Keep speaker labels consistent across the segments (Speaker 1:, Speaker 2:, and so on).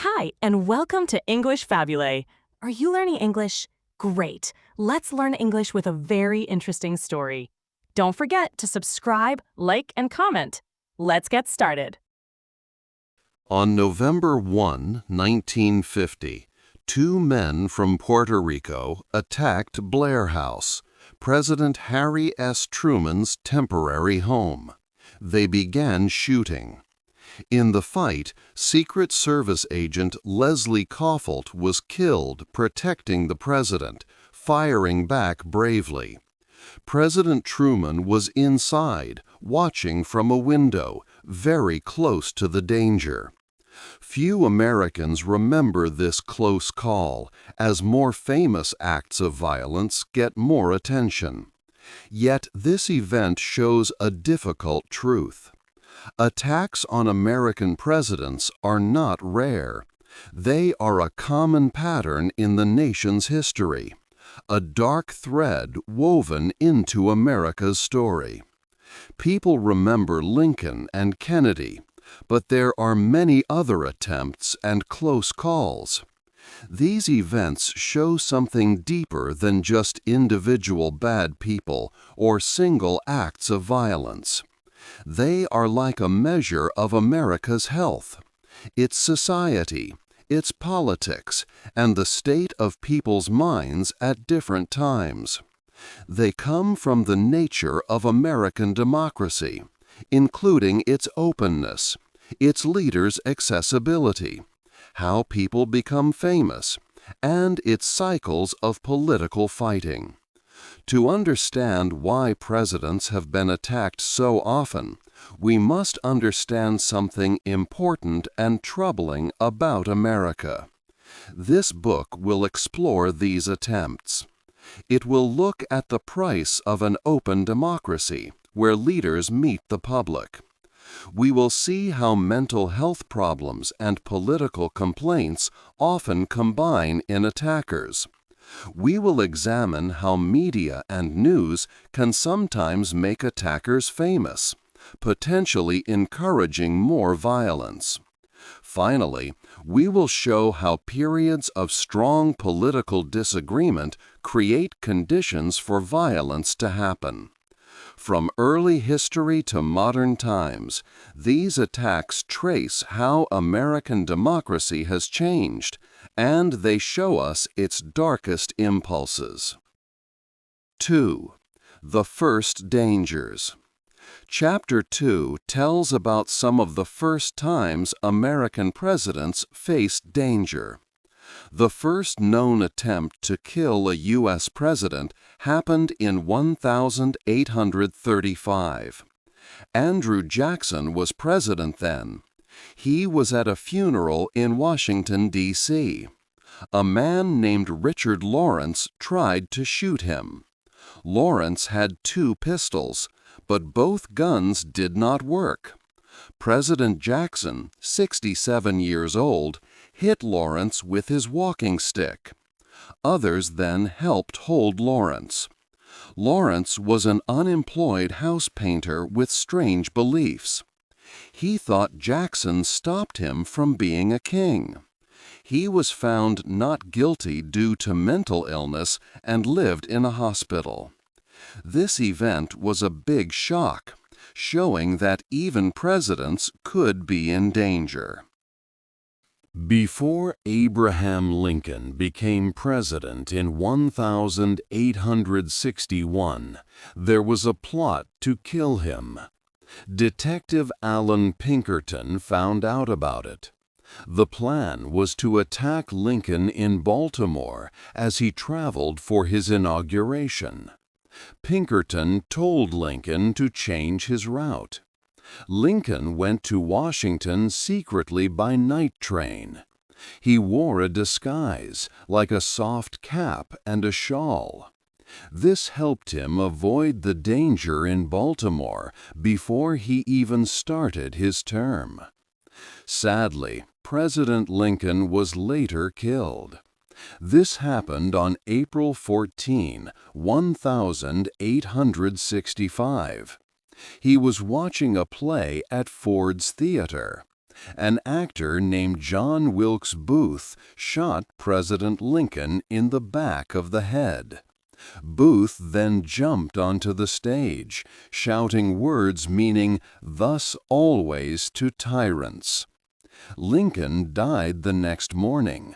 Speaker 1: Hi, and welcome to English-Fabule. Are you learning English? Great. Let's learn English with a very interesting story. Don't forget to subscribe, like, and comment. Let's get started.
Speaker 2: On November 1, 1950, two men from Puerto Rico attacked Blair House, President Harry S. Truman's temporary home. They began shooting. In the fight, Secret Service agent Leslie Koffelt was killed protecting the president, firing back bravely. President Truman was inside, watching from a window, very close to the danger. Few Americans remember this close call, as more famous acts of violence get more attention. Yet this event shows a difficult truth. Attacks on American presidents are not rare. They are a common pattern in the nation's history, a dark thread woven into America's story. People remember Lincoln and Kennedy, but there are many other attempts and close calls. These events show something deeper than just individual bad people or single acts of violence. They are like a measure of America's health, its society, its politics, and the state of people's minds at different times. They come from the nature of American democracy, including its openness, its leaders' accessibility, how people become famous, and its cycles of political fighting. To understand why presidents have been attacked so often, we must understand something important and troubling about America. This book will explore these attempts. It will look at the price of an open democracy, where leaders meet the public. We will see how mental health problems and political complaints often combine in attackers. We will examine how media and news can sometimes make attackers famous, potentially encouraging more violence. Finally, we will show how periods of strong political disagreement create conditions for violence to happen. From early history to modern times, these attacks trace how American democracy has changed, and they show us its darkest impulses. 2. The First Dangers. Chapter 2 tells about some of the first times American presidents faced danger. The first known attempt to kill a U.S. president happened in 1835. Andrew Jackson was president then. He was at a funeral in Washington, D.C. A man named Richard Lawrence tried to shoot him. Lawrence had two pistols, but both guns did not work. President Jackson, 67 years old, hit Lawrence with his walking stick. Others then helped hold Lawrence. Lawrence was an unemployed house painter with strange beliefs. He thought Jackson stopped him from being a king. He was found not guilty due to mental illness and lived in a hospital. This event was a big shock, showing that even presidents could be in danger. Before Abraham Lincoln became president in 1861, there was a plot to kill him. Detective Alan Pinkerton found out about it. The plan was to attack Lincoln in Baltimore as he traveled for his inauguration. Pinkerton told Lincoln to change his route. Lincoln went to Washington secretly by night train. He wore a disguise, like a soft cap and a shawl. This helped him avoid the danger in Baltimore before he even started his term. Sadly, President Lincoln was later killed. This happened on April 14, 1865. He was watching a play at Ford's Theater. An actor named John Wilkes Booth shot President Lincoln in the back of the head. Booth then jumped onto the stage, shouting words meaning, "Thus always to tyrants." Lincoln died the next morning.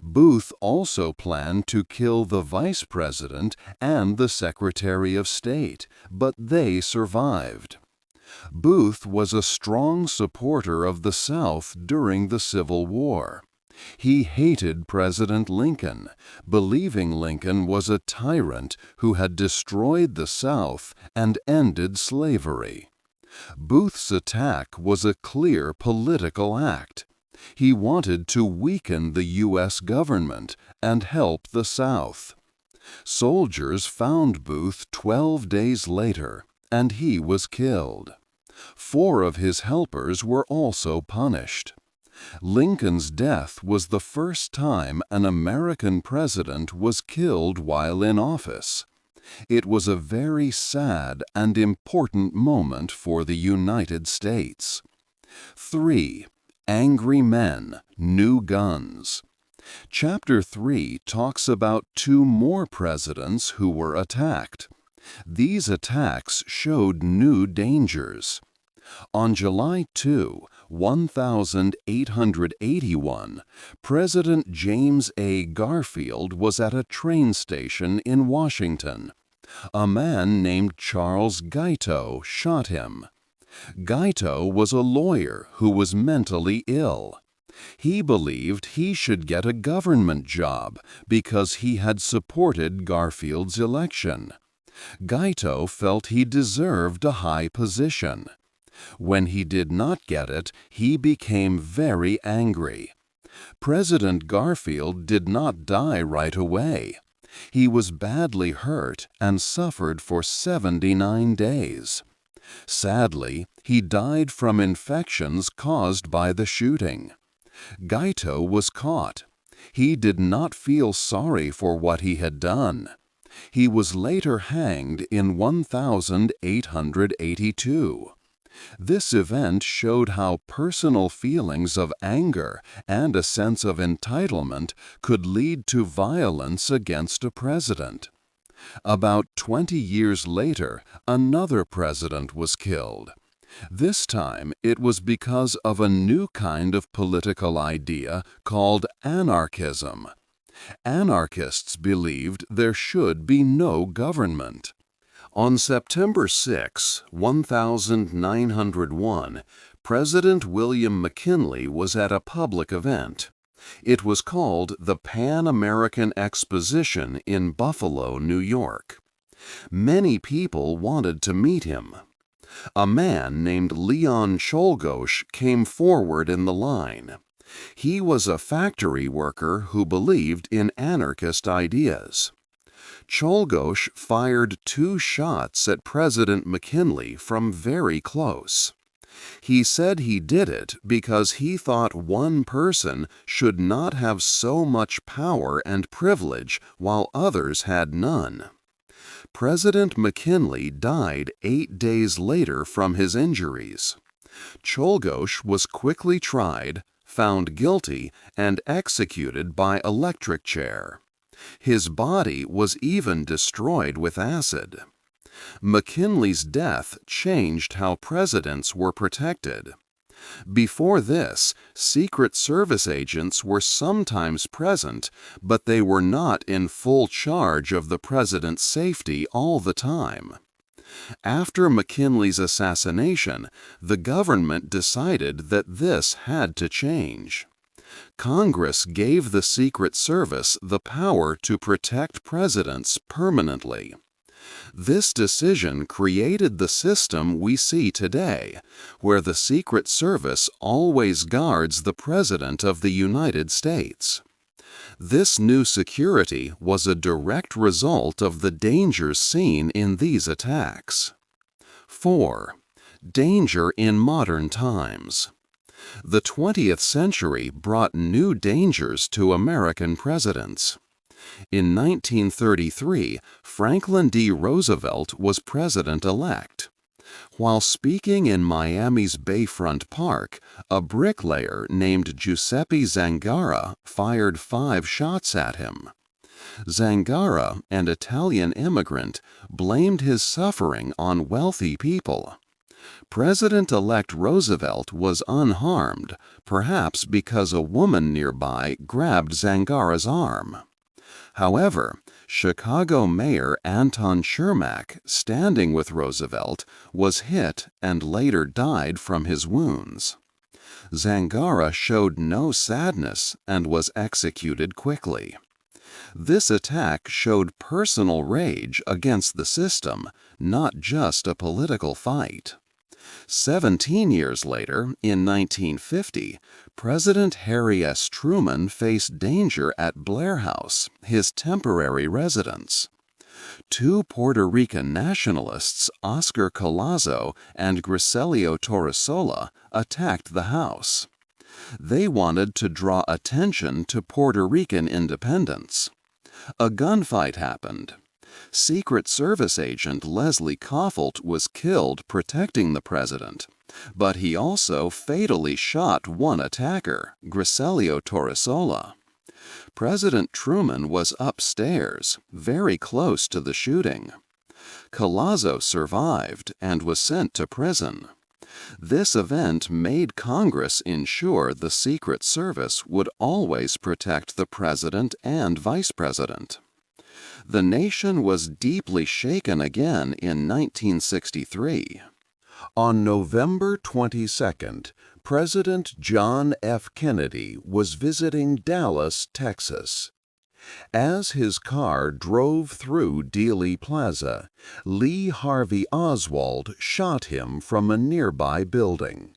Speaker 2: Booth also planned to kill the vice president and the Secretary of State, but they survived. Booth was a strong supporter of the South during the Civil War. He hated President Lincoln, believing Lincoln was a tyrant who had destroyed the South and ended slavery. Booth's attack was a clear political act. He wanted to weaken the U.S. government and help the South. Soldiers found Booth 12 days later, and he was killed. 4 of his helpers were also punished. Lincoln's death was the first time an American president was killed while in office. It was a very sad and important moment for the United States. 3. Angry Men, New Guns. Chapter 3 talks about 2 more presidents who were attacked. These attacks showed new dangers. On July 2, 1881, President James A. Garfield was at a train station in Washington. A man named Charles Guiteau shot him. Guiteau was a lawyer who was mentally ill. He believed he should get a government job because he had supported Garfield's election. Guiteau felt he deserved a high position. When he did not get it, he became very angry. President Garfield did not die right away. He was badly hurt and suffered for 79 days. Sadly, he died from infections caused by the shooting. Guiteau was caught. He did not feel sorry for what he had done. He was later hanged in 1882. This event showed how personal feelings of anger and a sense of entitlement could lead to violence against a president. About 20 years later, another president was killed. This time, it was because of a new kind of political idea called anarchism. Anarchists believed there should be no government. On September 6, 1901, President William McKinley was at a public event. It was called the Pan American Exposition in Buffalo, New York. Many people wanted to meet him. A man named Leon Czolgosz came forward in the line. He was a factory worker who believed in anarchist ideas. Czolgosz fired 2 shots at President McKinley from very close. He said he did it because he thought one person should not have so much power and privilege while others had none. President McKinley died 8 days later from his injuries. Czolgosz was quickly tried, found guilty, and executed by electric chair. His body was even destroyed with acid. McKinley's death changed how presidents were protected. Before this, Secret Service agents were sometimes present, but they were not in full charge of the president's safety all the time. After McKinley's assassination, the government decided that this had to change. Congress gave the Secret Service the power to protect presidents permanently. This decision created the system we see today, where the Secret Service always guards the President of the United States. This new security was a direct result of the dangers seen in these attacks. 4. Danger in modern times. The 20th century brought new dangers to American presidents. In 1933, Franklin D. Roosevelt was president-elect. While speaking in Miami's Bayfront Park, a bricklayer named Giuseppe Zangara fired 5 shots at him. Zangara, an Italian immigrant, blamed his suffering on wealthy people. President-elect Roosevelt was unharmed, perhaps because a woman nearby grabbed Zangara's arm. However, Chicago Mayor Anton Chermak, standing with Roosevelt, was hit and later died from his wounds. Zangara showed no sadness and was executed quickly. This attack showed personal rage against the system, not just a political fight. 17 years later, in 1950, President Harry S. Truman faced danger at Blair House, his temporary residence. 2 Puerto Rican nationalists, Oscar Collazo and Griselio Torresola, attacked the house. They wanted to draw attention to Puerto Rican independence. A gunfight happened. Secret Service agent Leslie Koffelt was killed protecting the president, but he also fatally shot one attacker, Griselio Torresola. President Truman was upstairs, very close to the shooting. Collazo survived and was sent to prison. This event made Congress ensure the Secret Service would always protect the president and vice president. The nation was deeply shaken again in 1963. On November 22nd, President John F. Kennedy was visiting Dallas, Texas. As his car drove through Dealey Plaza, Lee Harvey Oswald shot him from a nearby building.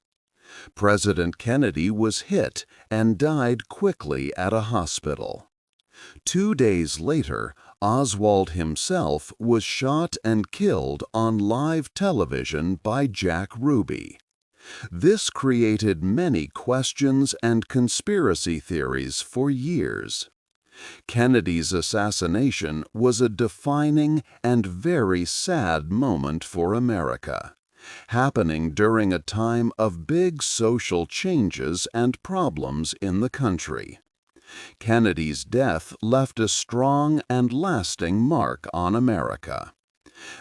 Speaker 2: President Kennedy was hit and died quickly at a hospital. 2 days later, Oswald himself was shot and killed on live television by Jack Ruby. This created many questions and conspiracy theories for years. Kennedy's assassination was a defining and very sad moment for America, happening during a time of big social changes and problems in the country. Kennedy's death left a strong and lasting mark on America.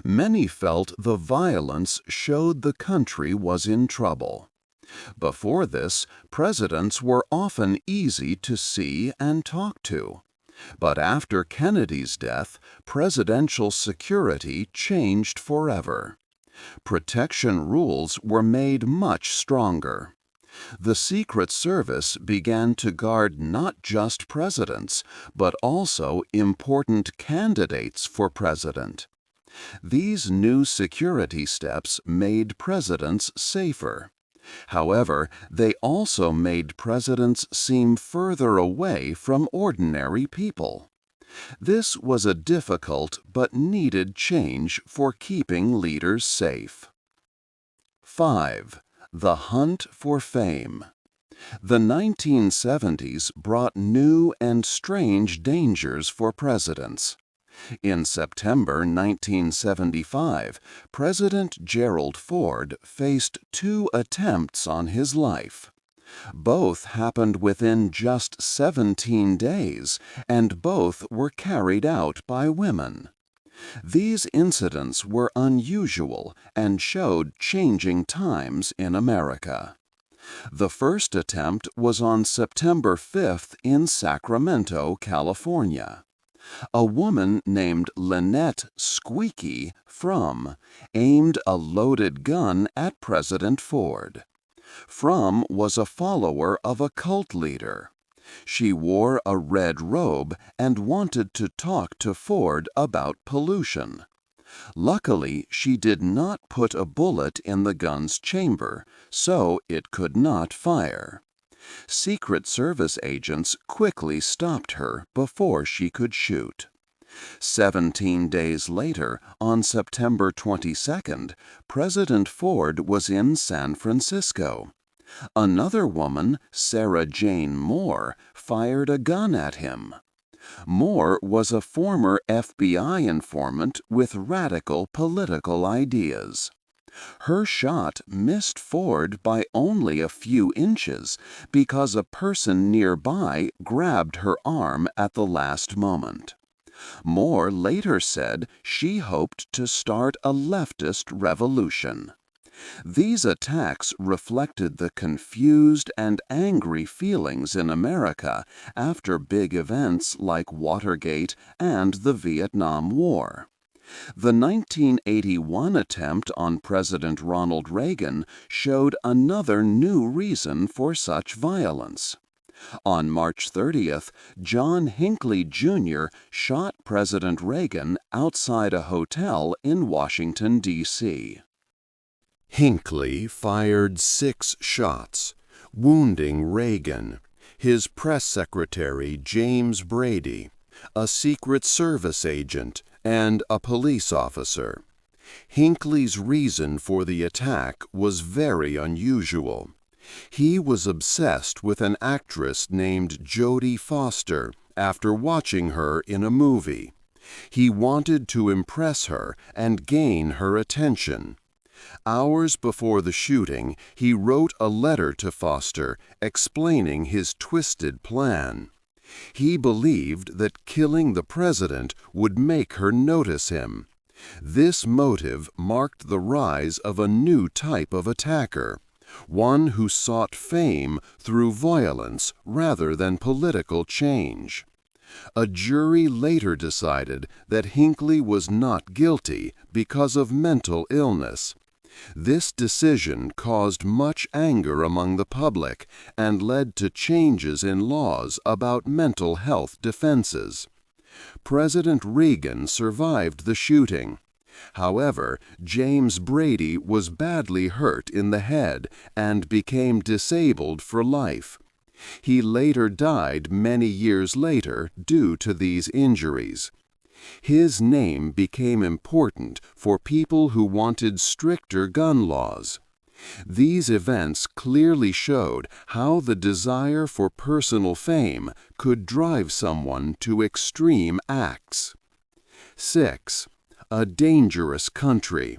Speaker 2: Many felt the violence showed the country was in trouble. Before this, presidents were often easy to see and talk to. But after Kennedy's death, presidential security changed forever. Protection rules were made much stronger. The Secret Service began to guard not just presidents, but also important candidates for president. These new security steps made presidents safer. However, they also made presidents seem further away from ordinary people. This was a difficult but needed change for keeping leaders safe. 5. The Hunt for Fame. The 1970s brought new and strange dangers for presidents. In September 1975, President Gerald Ford faced 2 attempts on his life. Both happened within just 17 days, and both were carried out by women. These incidents were unusual and showed changing times in America. The first attempt was on September 5th in Sacramento, California. A woman named Lynette Squeaky Frum aimed a loaded gun at President Ford. Frum was a follower of a cult leader. She wore a red robe and wanted to talk to Ford about pollution. Luckily, she did not put a bullet in the gun's chamber, so it could not fire. Secret Service agents quickly stopped her before she could shoot. 17 days later, on September 22nd, President Ford was in San Francisco. Another woman, Sarah Jane Moore, fired a gun at him. Moore was a former FBI informant with radical political ideas.
Speaker 3: Her shot missed Ford by only a few inches because a person nearby grabbed her arm at the last moment. Moore later said she hoped to start a leftist revolution. These attacks reflected the confused and angry feelings in America after big events like Watergate and the Vietnam War. The 1981 attempt on President Ronald Reagan showed another new reason for such violence. On March 30th, John Hinckley Jr. shot President Reagan outside a hotel in Washington, D.C.
Speaker 2: Hinckley fired 6 shots, wounding Reagan, his press secretary James Brady, a Secret Service agent, and a police officer. Hinckley's reason for the attack was very unusual. He was obsessed with an actress named Jodie Foster after watching her in a movie. He wanted to impress her and gain her attention. Hours before the shooting, he wrote a letter to Foster explaining his twisted plan. He believed that killing the president would make her notice him. This motive marked the rise of a new type of attacker, one who sought fame through violence rather than political change. A jury later decided that Hinckley was not guilty because of mental illness. This decision caused much anger among the public and led to changes in laws about mental health defenses. President Reagan survived the shooting. However, James Brady was badly hurt in the head and became disabled for life. He later died many years later due to these injuries. His name became important for people who wanted stricter gun laws. These events clearly showed how the desire for personal fame could drive someone to extreme acts. 6. A dangerous country.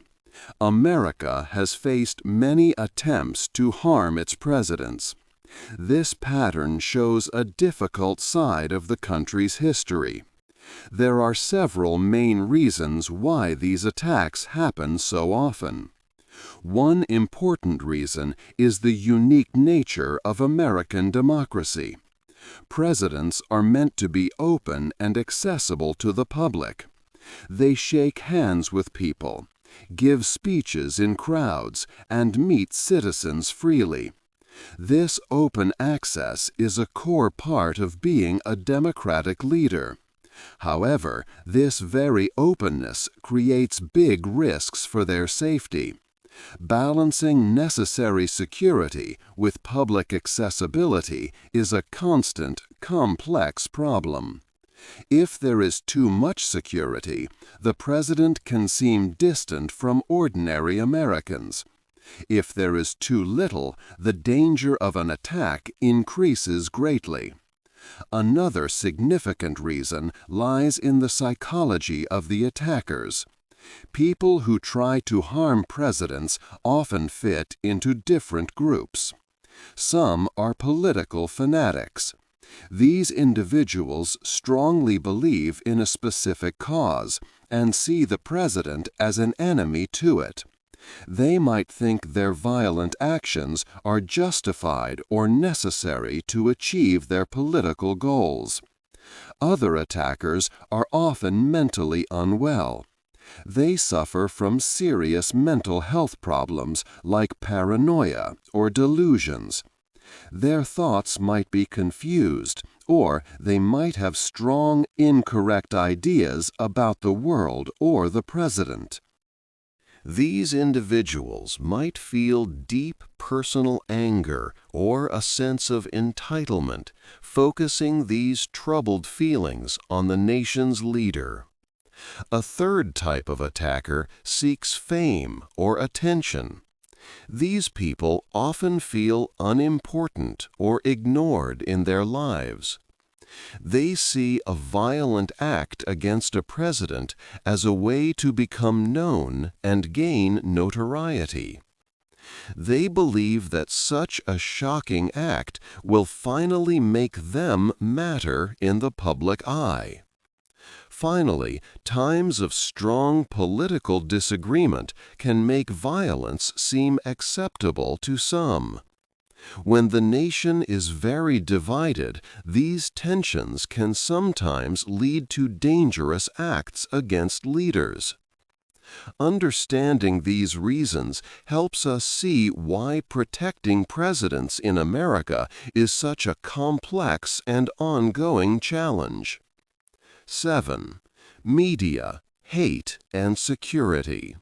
Speaker 2: America has faced many attempts to harm its presidents. This pattern shows a difficult side of the country's history. There are several main reasons why these attacks happen so often. One important reason is the unique nature of American democracy. Presidents are meant to be open and accessible to the public. They shake hands with people, give speeches in crowds, and meet citizens freely. This open access is a core part of being a democratic leader. However, this very openness creates big risks for their safety. Balancing necessary security with public accessibility is a constant, complex problem. If there is too much security, the president can seem distant from ordinary Americans. If there is too little, the danger of an attack increases greatly. Another significant reason lies in the psychology of the attackers. People who try to harm presidents often fit into different groups. Some are political fanatics. These individuals strongly believe in a specific cause and see the president as an enemy to it. They might think their violent actions are justified or necessary to achieve their political goals. Other attackers are often mentally unwell. They suffer from serious mental health problems like paranoia or delusions. Their thoughts might be confused, or they might have strong, incorrect ideas about the world or the president. These individuals might feel deep personal anger or a sense of entitlement, focusing these troubled feelings on the nation's leader. A third type of attacker seeks fame or attention. These people often feel unimportant or ignored in their lives. They see a violent act against a president as a way to become known and gain notoriety. They believe that such a shocking act will finally make them matter in the public eye. Finally, times of strong political disagreement can make violence seem acceptable to some. When the nation is very divided, these tensions can sometimes lead to dangerous acts against leaders. Understanding these reasons helps us see why protecting presidents in America is such a complex and ongoing challenge. 7. Media, hate, and security.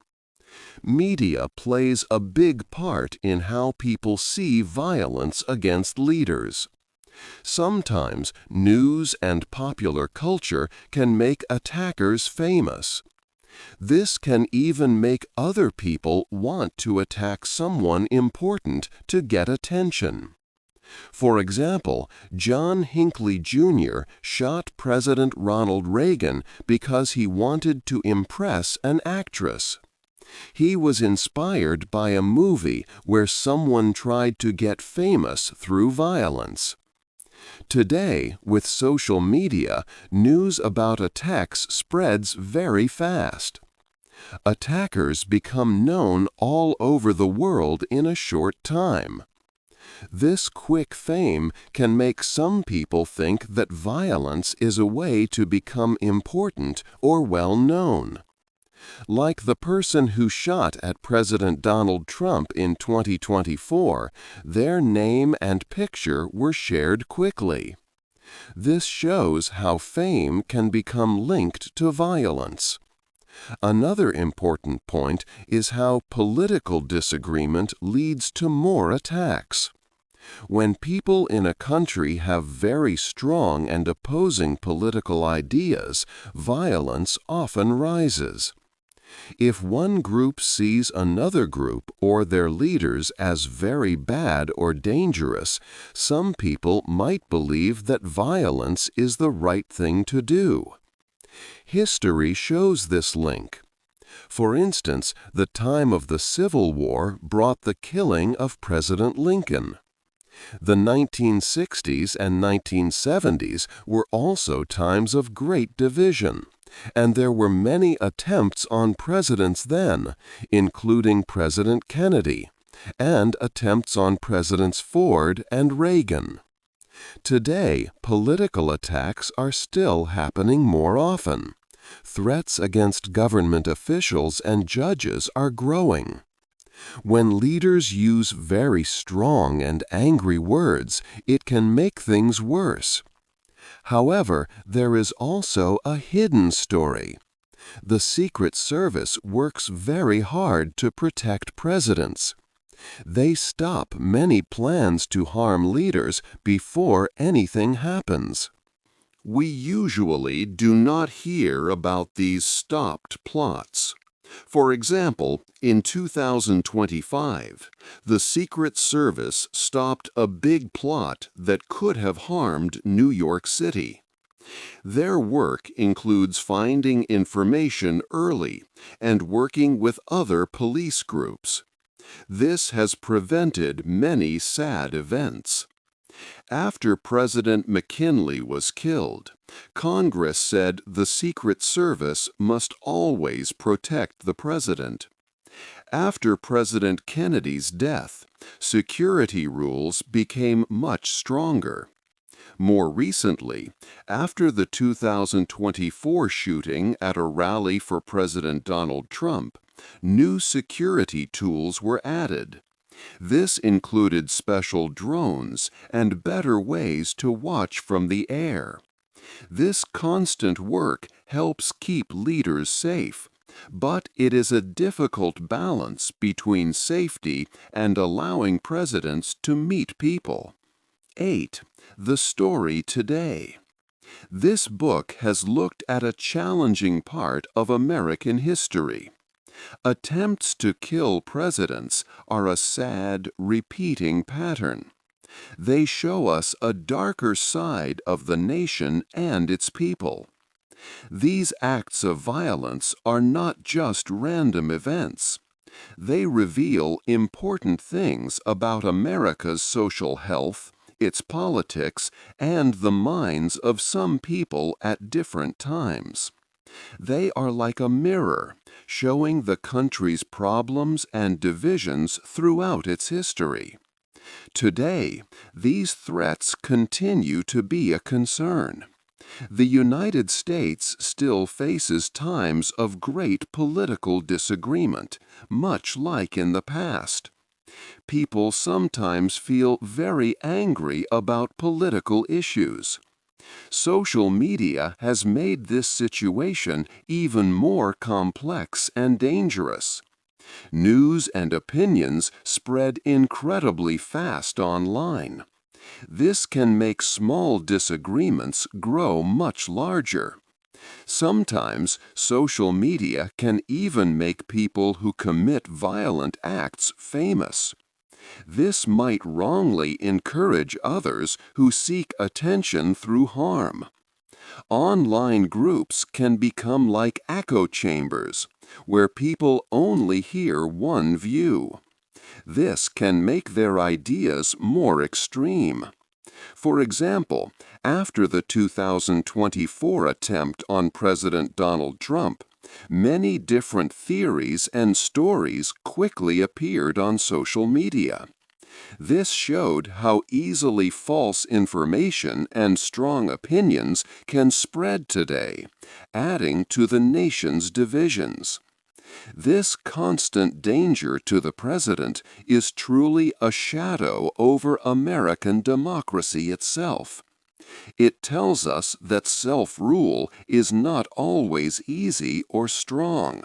Speaker 2: Media plays a big part in how people see violence against leaders. Sometimes news and popular culture can make attackers famous. This can even make other people want to attack someone important to get attention. For example, John Hinckley Jr. shot President Ronald Reagan because he wanted to impress an actress. He was inspired by a movie where someone tried to get famous through violence. Today, with social media, news about attacks spreads very fast. Attackers become known all over the world in a short time. This quick fame can make some people think that violence is a way to become important or well known. Like the person who shot at President Donald Trump in 2024, their name and picture were shared quickly. This shows how fame can become linked to violence. Another important point is how political disagreement leads to more attacks. When people in a country have very strong and opposing political ideas, violence often rises. If one group sees another group or their leaders as very bad or dangerous, some people might believe that violence is the right thing to do. History shows this link. For instance, the time of the Civil War brought the killing of President Lincoln. The 1960s and 1970s were also times of great division, and there were many attempts on presidents then, including President Kennedy, and attempts on Presidents Ford and Reagan. Today, political attacks are still happening more often. Threats against government officials and judges are growing. When leaders use very strong and angry words, it can make things worse. However, there is also a hidden story. The Secret Service works very hard to protect presidents. They stop many plans to harm leaders before anything happens. We usually do not hear about these stopped plots. For example, in 2025, the Secret Service stopped a big plot that could have harmed New York City. Their work includes finding information early and working with other police groups. This has prevented many sad events. After President McKinley was killed, Congress said the Secret Service must always protect the president. After President Kennedy's death, security rules became much stronger. More recently, after the 2024 shooting at a rally for President Donald Trump, new security tools were added. This included special drones and better ways to watch from the air. This constant work helps keep leaders safe, but it is a difficult balance between safety and allowing presidents to meet people. 8. The Story Today. This book has looked at a challenging part of American history. Attempts to kill presidents are a sad, repeating pattern.
Speaker 3: They show us a darker side of the nation and its people. These acts of violence are not just random events. They reveal important things about America's social health, its politics, and the minds of some people at different times. They are like a mirror, showing the country's problems and divisions throughout its history. Today, these threats continue to be a concern. The United States still faces times of great political disagreement, much like in the past. People sometimes feel very angry about political issues. Social media has made this situation even more complex and dangerous. News and opinions spread incredibly fast online. This can make small disagreements grow much larger. Sometimes social media can even make people who commit violent acts famous. This might wrongly encourage others who seek attention through harm. Online groups can become like echo chambers, where people only hear one view. This can make their ideas more extreme. For example, after the 2024 attempt on President Donald Trump, many different theories and stories quickly appeared on social media. This showed how easily false information and strong opinions can spread today, adding to the nation's divisions. This constant danger to the president is truly a shadow over American democracy itself. It tells us that self-rule is not always easy or strong.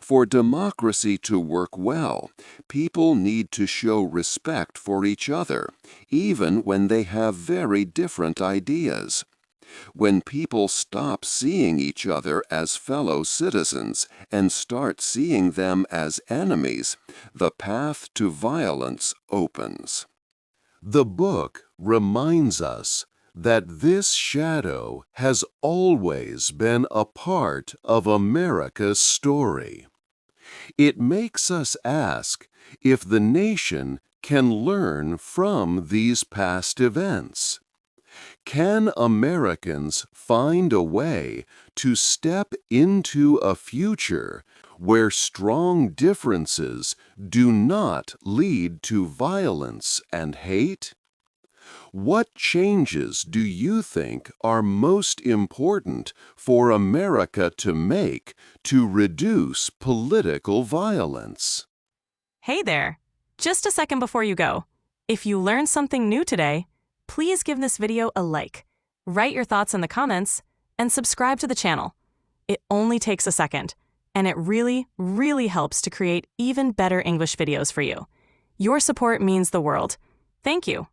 Speaker 3: For democracy to work well, people need to show respect for each other, even when they have very different ideas. When people stop seeing each other as fellow citizens and start seeing them as enemies, the path to violence opens.
Speaker 2: The book reminds us that this shadow has always been a part of America's story. It makes us ask if the nation can learn from these past events. Can Americans find a way to step into a future where strong differences do not lead to violence and hate? What changes do you think are most important for America to make to reduce political violence?
Speaker 1: Hey there! Just a second before you go. If you learned something new today, please give this video a like, write your thoughts in the comments, and subscribe to the channel. It only takes a second, and it really, really helps to create even better English videos for you. Your support means the world. Thank you.